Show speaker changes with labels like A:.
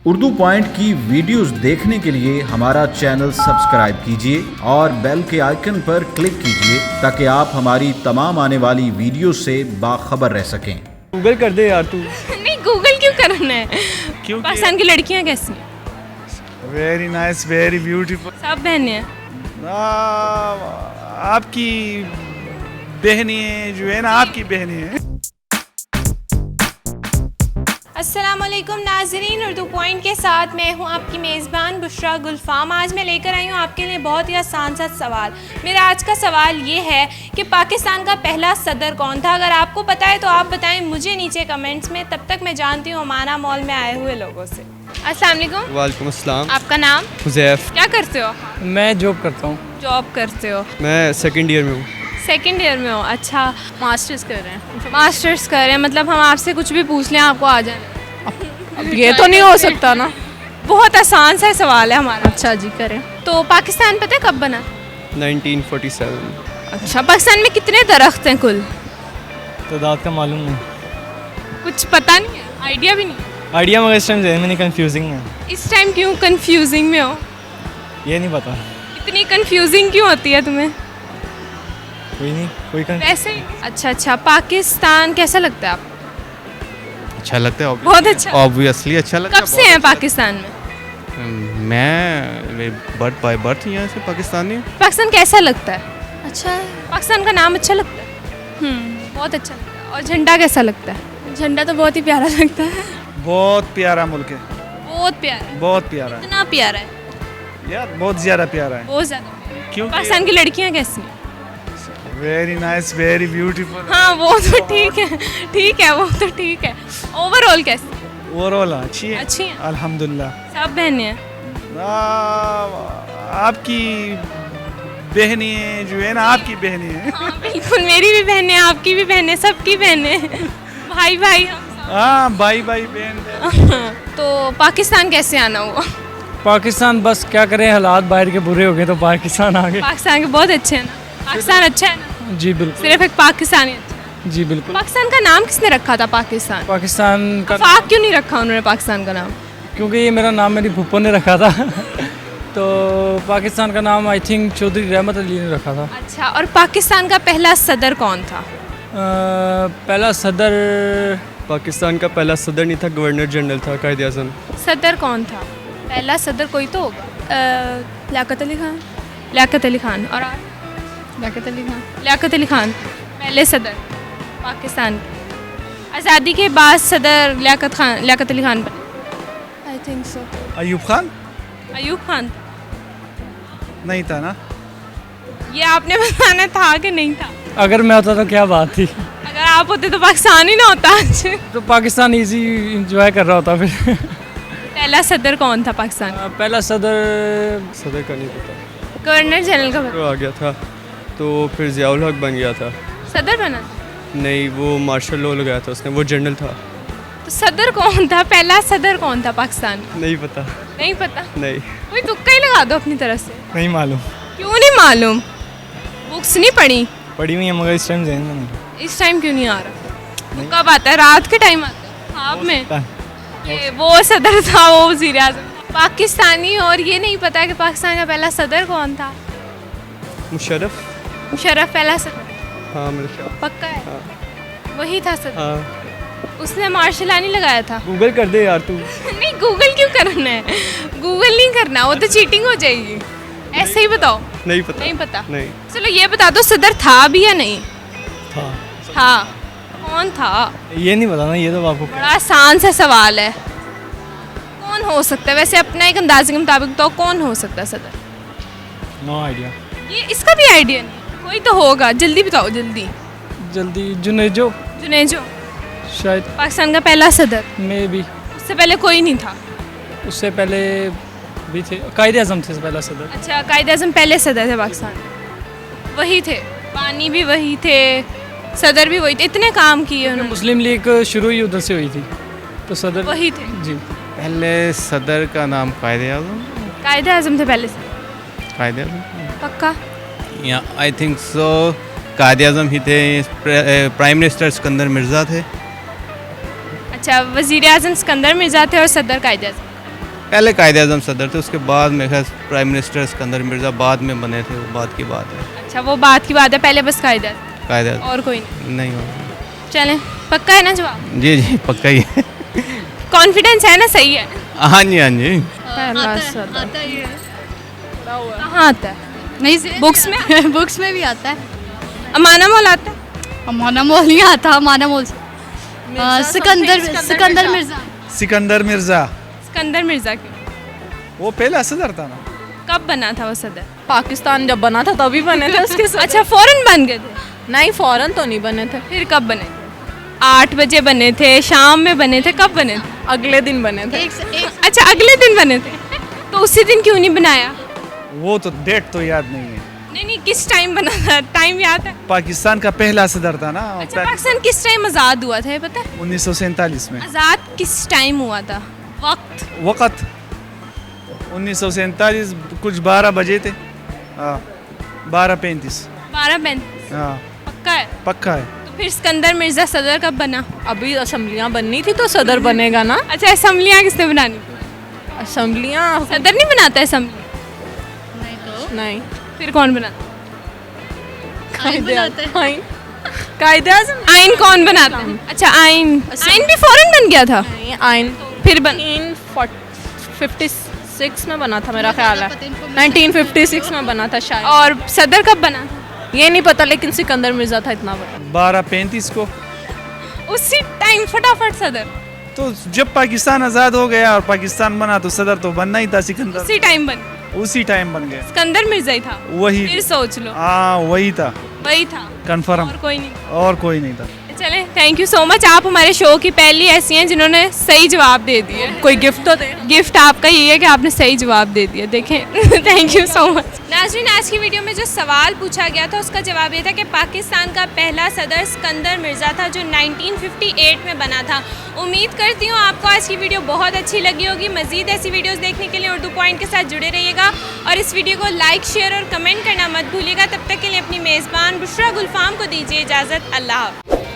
A: Urdu point की videos देखने के लिए हमारा चैनल सब्सक्राइब कीजिए और बेल के आइकन पर क्लिक कीजिए ताकि आप हमारी तमाम आने वाली वीडियो से बाखबर रह सकें।
B: गूगल कर दे यार तू।
C: नहीं, गूगल क्यों करना है?
B: क्योंकि
C: पाकिस्तान की लड़कियां कैसी हैं?
B: Very nice, very beautiful.
C: सब बहनें हैं।
B: आपकी बहनें जो है ना, आपकी बहनें हैं।
C: अस्सलामुअलैकुम नाज़रीन, उर्दू पॉइंट के साथ मैं हूं आपकी मेज़बान बुशरा गुलफाम। आज मैं लेकर आई हूं आपके लिए बहुत ही आसान सा सवाल। मेरा आज का सवाल ये है कि पाकिस्तान का पहला सदर कौन था? अगर आपको पता है तो आप बताएं मुझे नीचे कमेंट्स में। तब तक मैं जानती हूँ अमाना मॉल में आए हुए लोगों से। अस्सलाम वालेकुम।
D: वालेकुम अस्सलाम।
C: आपका नाम?
D: हुज़ैफ।
C: क्या करते हो?
E: मैं जॉब करता हूँ।
C: जॉब करते हो?
D: मैं सेकंड ईयर में हूँ।
C: सेकेंड ईयर में हो? अच्छा, मास्टर्स कर रहे हैं। मास्टर्स कर रहे हैं, मतलब हम आपसे कुछ भी पूछ लें आपको आ जाए?
E: अब ये तो नहीं हो सकता ना।
C: बहुत आसान सा सवाल है हमारा।
E: अच्छा जी, करें।
C: तो पाकिस्तान पता है कब बना?
D: 1947।
C: अच्छा, पाकिस्तान में कितने दरख्त हैं कुल?
E: तादाद का मालूम नहीं।
C: कुछ पता नहीं है, आइडिया भी नहीं?
E: आइडिया मगर इस टाइम जहन में नहीं, कंफ्यूजिंग है।
C: इस टाइम क्यों कंफ्यूजिंग में हो?
E: ये नहीं पता।
C: इतनी कंफ्यूजिंग क्यों होती है तुम्हें?
E: कोई नहीं, कोई
C: वैसे ही। अच्छा, पाकिस्तान कैसा लगता है आपको?
D: अच्छा लगता है।
C: बहुत अच्छा।
D: ऑब्वियसली अच्छा लगता है।
C: कब से हैं पाकिस्तान में?
D: मैं बर्थ बाय बर्थ यहाँ से पाकिस्तानी हूँ।
C: पाकिस्तान कैसा लगता है? अच्छा है। पाकिस्तान का नाम अच्छा लगता है? बहुत अच्छा लगता है। और झंडा कैसा लगता है? झंडा तो बहुत ही प्यारा लगता है।
B: बहुत प्यारा मुल्क है,
C: बहुत प्यारा है।
B: बहुत प्यारा है
C: इतना प्यारा है?
B: यार, बहुत ज़्यादा प्यारा है।
C: बहुत ज़्यादा।
B: क्योंकि
C: पाकिस्तान की लड़कियां कैसी हैं?
B: Very nice, very beautiful.
C: हाँ, वो तो ठीक है, ठीक है, वो तो ठीक है। ओवरऑल कैसी?
B: ओवरऑल अच्छी है,
C: अच्छी हैं।
B: अल्हम्दुलिल्लाह।
C: सब बहनें हैं।
B: आपकी बहनें जो है ना, आपकी बहनें हैं।
C: हाँ, बिल्कुल, मेरी भी बहनें, आपकी भी बहनें, सबकी बहनें, भाई भाई हम
B: हाँ, भाई भाई बहन।
C: सब। तो पाकिस्तान कैसे आना हुआ?
E: पाकिस्तान बस क्या करें, हालात बाहर के बुरे हो गए तो पाकिस्तान आ गए।
C: पाकिस्तान के बहुत अच्छे हैं ना? पाकिस्तान अच्छा है ना?
E: जी बिल्कुल।
C: सिर्फ एक पाकिस्तानी अच्छा है।
E: जी बिल्कुल।
C: पाकिस्तान का नाम किसने रखा था? पाकिस्तान
E: पाकिस्तान का
C: आफाक क्यों नहीं रखा उन्होंने पाकिस्तान का नाम?
E: क्योंकि ये मेरा नाम मेरी फूफो ने रखा था। तो पाकिस्तान का नाम आई थिंक चौधरी रहमत अली ने रखा था।
C: अच्छा, और पाकिस्तान का पहला सदर कौन था?
E: पहला सदर
D: पाकिस्तान का पहला सदर नहीं था, गवर्नर जनरल था, कायदे आज़म।
C: सदर कौन था? पहला सदर कोई तो होगा। लियाकत अली खान। लियाकत अली खान। और आप? लियाकत अली खान। लियाकत अली खान पहले सदर पाकिस्तान के। आज़ादी के बाद सदर लियाकत अली खान बने। I think so.
B: Ayub Khan
C: Ayub Khan
B: नहीं था ना?
C: ये आपने बताना था कि नहीं था?
E: अगर मैं होता तो क्या बात थी।
C: अगर आप होते तो पाकिस्तान ही ना होता आज।
E: तो पाकिस्तान इजी इंजॉय कर रहा होता फिर।
C: पहला सदर कौन था पाकिस्तान?
E: पहला सदर
D: सदर का नहीं पता।
C: गवर्नर जनरल का
D: वो आ गया था तो फिर ज़ियाउल हक बन गया था।
C: सदर बना?
D: नहीं, वो मार्शल लॉ लगाया था उसने, वो जनरल था।
C: तो सदर कौन था? पहला सदर कौन था पाकिस्तान का?
D: नहीं पता।
C: नहीं पता?
D: नहीं।
C: कोई तुक्का ही लगा दो अपनी तरफ से।
E: नहीं मालूम।
C: क्यों नहीं मालूम? बुक्स नहीं पढ़ी?
E: पढ़ी हुई है मगर इस टाइम जहन में नहीं।
C: इस टाइम क्यों नहीं आ रहा? कब आता है? रात के टाइम आता है? ख्वाब में? ये वो सदर था, वो वज़ीर आज़म था। पाकिस्तानी, और ये नहीं पता कि पाकिस्तान का पहला सदर कौन था?
D: मुशर्रफ।
C: मुशर्रफ पहला सदर?
D: हाँ, मेरे ख्याल।
C: पक्का है?
D: हाँ।
C: वही था सदर?
D: हाँ।
C: उसने मार्शल नहीं लगाया था?
D: गूगल कर दे यार तू।
C: नहीं, गूगल क्यों करना है? गूगल नहीं करना, वो तो चीटिंग हो जाएगी। ऐसे ही बताओ।
D: नहीं पता।
C: नहीं पता?
D: नहीं।
C: चलो ये बता दो, सदर था भी या नहीं
E: था।
C: था? कौन था?
E: ये नहीं पता ना, ये तो आपको।
C: बड़ा आसान सा सवाल है। कौन हो सकता है वैसे? अपना एक अंदाजे के मुताबिक तो कौन हो सकता है सदर?
E: No idea.
C: ये इसका भी आइडिया नहीं? कोई तो होगा, जल्दी बताओ जल्दी।
E: जल्दी जुनेजो
C: जुनेजो
E: शायद।
C: पाकिस्तान का पहला सदर?
E: मे भी।
C: उससे पहले कोई नहीं था?
E: उससे पहले भी थे, कायदे आज़म थे पहला सदर।
C: अच्छा, कायदे आज़म पहले सदर थे पाकिस्तान? वही थे, बानी भी वही थे, सदर भी वही थे, इतने काम किए उन्होंने।
E: मुस्लिम लीग शुरू ही उधर से हुई थी तो सदर
C: वही थे।
E: जी।
D: पहले सदर का नाम कायदे आज़म।
C: कायदे आज़म थे पहले से?
D: कायदे आज़म
C: पक्का?
D: या आई थिंक सो, कायदे आज़म ही थे। प्राइम मिनिस्टर सिकंदर मिर्ज़ा थे।
C: अच्छा, वज़ीर आज़म सिकंदर मिर्ज़ा थे और सदर कायदे आज़म।
D: पहले कायद आज़म सदर थे, उसके बाद मेरे ख्याल प्राइम मिनिस्टर सिकंदर मिर्ज़ा बाद में बने थे, वो बाद की बात है।
C: अच्छा वो बात की बात है, पहले बस कायदा
D: कायद आज़म
C: और कोई नहीं।
D: हो।
C: चलें पक्का है ना जवाब?
D: जी जी पक्का ही है।
C: कॉन्फिडेंस है ना, सही है?
D: हाँ जी हाँ जी।
C: पहला सदर कहाँ आता है?
F: नहीं
C: बुक्स में
F: बुक्स में भी आता है।
C: अमाना मौल आता है?
F: अमाना मौल नहीं आता, अमाना मौल सिकंदर सिकंदर मिर्जा।
B: सिकंदर मिर्जा
C: सिकंदर मिर्जा क्यों?
B: वो पहला सदर था ना।
C: कब बना था वो सदर?
G: पाकिस्तान जब बना था तभी बने थे उसके साथ।
C: अच्छा फौरन बन गए थे?
G: नहीं फौरन तो नहीं बने थे,
C: फिर कब बने थे? 8 बजे बने थे, शाम में बने थे, कब बने थे?
G: अगले दिन बने थे।
C: अच्छा अगले दिन बने थे, तो उसी दिन क्यों नहीं बनाया?
B: वो तो डेट तो याद नहीं है।
C: नहीं किस टाइम बना था, टाइम याद है?
B: पाकिस्तान का पहला सदर था ना।
C: अच्छा पाकिस्तान किस टाइम आज़ाद हुआ था ये पता है?
B: 1947 में।
C: आज़ाद किस टाइम हुआ था?
B: वक़्त 1947 कुछ 12 बजे थे। हाँ 12:35।
C: 12:35
B: हाँ
C: पक्का है?
B: पक्का है।
C: तो फिर सिकंदर मिर्जा सदर कब बना?
G: अभी असेंबलियां बननी थी तो सदर बनेगा ना।
C: अच्छा असेंबलियाँ किसने बनानी थी?
G: असेंबलियां
C: सदर नहीं बनाता असेंबली?
G: नहीं,
C: फिर कौन बनाता?
G: कायदे आज़म
C: आइन कौन बनाता है? अच्छा आइन भी फौरन बन गया था?
G: नहीं, आइन
C: फिर बन
G: 1956 में बना था मेरा ख्याल है। 1956 में बना था शायद।
C: और सदर कब बना?
G: ये नहीं पता, लेकिन सिकंदर मिर्जा था इतना बड़ा।
B: 12:35 को।
C: उसी टाइम फटाफट सदर
B: तो जब पाकिस्तान आज़ाद हो गया और पाकिस्तान बना तो सदर तो बनना ही था सिकंदर।
C: उसी टाइम बन
B: उसी टाइम बन गया।
C: सिकंदर मिर्जा ही था?
B: वही।
C: फिर सोच लो।
B: हाँ वही था।
C: वही था
B: कंफर्म।
C: और कोई नहीं?
B: और कोई नहीं था।
C: चले थैंक यू सो मच, आप हमारे शो की पहली ऐसी हैं जिन्होंने सही जवाब दे दिए।
G: कोई गिफ्ट तो दे।
C: गिफ्ट आपका ये है कि आपने सही जवाब दे दिया, देखें। Thank you so much. नाज़रीन आज की वीडियो में जो सवाल पूछा गया था उसका जवाब ये था कि पाकिस्तान का पहला सदर सिकंदर मिर्ज़ा था जो 1958 में बना था। उम्मीद करती हूँ आपको आज की वीडियो बहुत अच्छी लगी होगी। मज़ीद ऐसी वीडियोस देखने के लिए उर्दू पॉइंट के साथ जुड़े रहिएगा और इस वीडियो को लाइक शेयर और कमेंट करना मत भूलिएगा। तब तक के लिए अपनी मेज़बान बुशरा गुलफाम को दीजिए इजाज़त। अल्लाह हाफ़िज़।